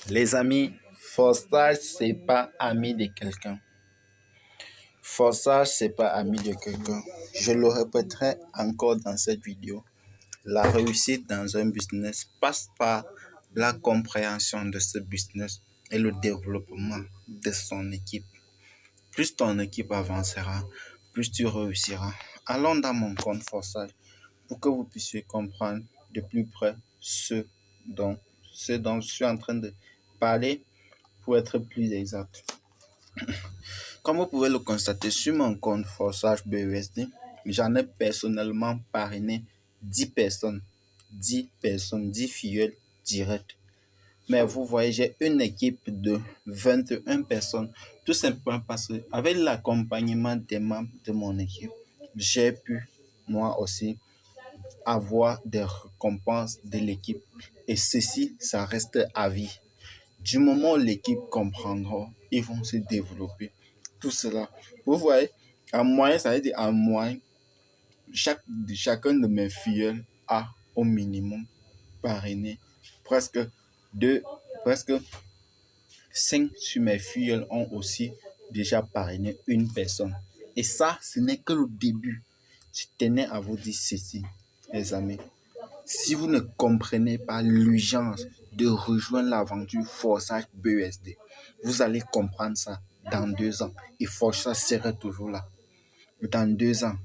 Les amis, forçage, c'est pas ami de quelqu'un. Forçage, c'est pas ami de quelqu'un. Je le répéterai encore dans cette vidéo. La réussite dans un business passe par la compréhension de ce business et le développement de son équipe. Plus ton équipe avancera, plus tu réussiras. Allons dans mon compte forçage pour que vous puissiez comprendre de plus près dont, ce dont je suis en train de parler pour être plus exact. Comme vous pouvez le constater sur mon compte Forçage BUSD, j'en ai personnellement parrainé 10 personnes, 10 filleuls directs. Mais vous voyez, j'ai une équipe de 21 personnes, tout simplement parce qu'avec l'accompagnement des membres de mon équipe, j'ai pu, moi aussi, avoir des récompenses de l'équipe. Et ceci, ça reste à vie. Du moment où l'équipe comprendra, ils vont se développer. Tout cela. Vous voyez, en moyenne, ça veut dire en moyenne, chacun de mes filles a au minimum parrainé presque presque 5 sur mes filles ont aussi déjà parrainé une personne. Et ça, ce n'est que le début. Je tenais à vous dire ceci, les amis. Si vous ne comprenez pas l'urgence de rejoindre l'aventure Forçage BUSD, vous allez comprendre ça dans 2 ans. Et Forçage sera toujours là. Dans 2 ans,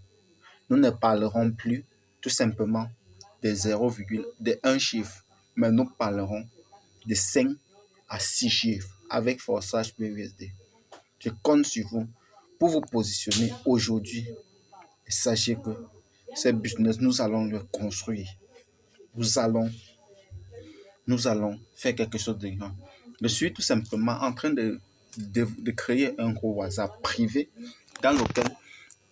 nous ne parlerons plus tout simplement de 0, de 1 chiffre, mais nous parlerons de 5 à 6 chiffres avec Forçage BUSD. Je compte sur vous pour vous positionner aujourd'hui. Et sachez que ce business, nous allons le construire. Nous allons faire quelque chose de grand. Je suis tout simplement en train de créer un gros WhatsApp privé dans lequel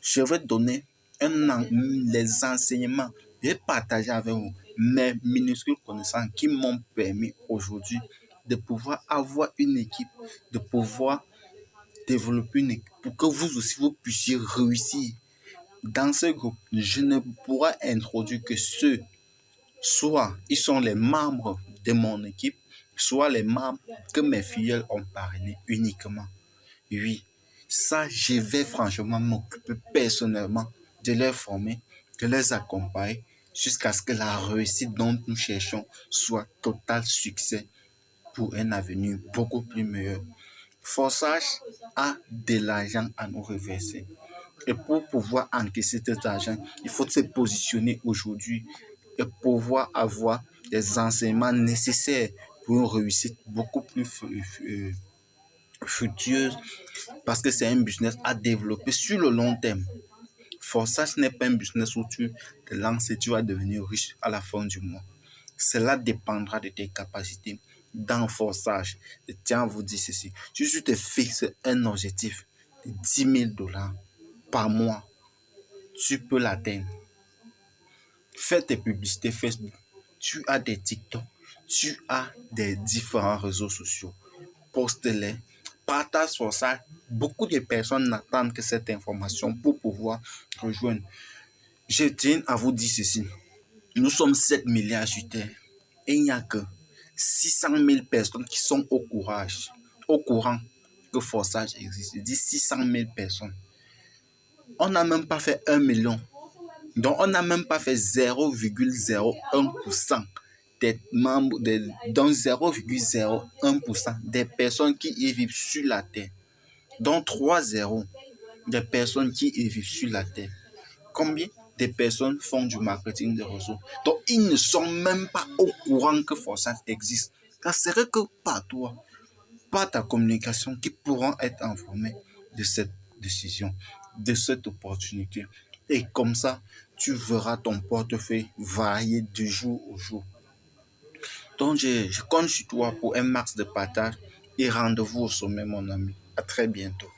je vais donner les enseignements. Je vais partager avec vous mes minuscules connaissances qui m'ont permis aujourd'hui de pouvoir avoir une équipe, de pouvoir développer une équipe pour que vous aussi vous puissiez réussir. Dans ce groupe, je ne pourrai introduire que ceux, soit ils sont les membres de mon équipe, soit les membres que mes filles ont parrainé uniquement. Oui, ça, je vais franchement m'occuper personnellement de les former, de les accompagner jusqu'à ce que la réussite dont nous cherchons soit total succès pour un avenir beaucoup plus meilleur. Forçage a de l'argent à nous reverser. Et pour pouvoir encaisser cet argent, il faut se positionner aujourd'hui et pouvoir avoir des enseignements nécessaires pour une réussite beaucoup plus fructueuse parce que c'est un business à développer sur le long terme. Forçage n'est pas un business où tu te lances et tu vas devenir riche à la fin du mois. Cela dépendra de tes capacités. Dans Forçage, je tiens à vous dire ceci. Si tu te fixes un objectif de 10 000 $ par mois, tu peux l'atteindre. Fais tes publicités Facebook. Tu as des TikTok. Tu as des différents réseaux sociaux. Poste-les. Partage Forçage. Beaucoup de personnes n'attendent que cette information pour pouvoir rejoindre. Je tiens à vous dire ceci. Nous sommes 7 milliards sur Terre. Et il n'y a que 600 000 personnes qui sont au courant que Forçage existe. Je dis 600 000 personnes. On n'a même pas fait 1 million. Donc, on n'a même pas fait 0,01% des membres, donc 0,01% des personnes qui y vivent sur la Terre. Donc, 3 zéros des personnes qui y vivent sur la Terre. Combien de personnes font du marketing de réseau? Donc, ils ne sont même pas au courant que Forçage existe. Ça serait que par toi, par ta communication, qui pourront être informés de cette décision, de cette opportunité. Et comme ça, tu verras ton portefeuille varier de jour au jour. Donc, je compte sur toi pour un max de partage et rendez-vous au sommet, mon ami. À très bientôt.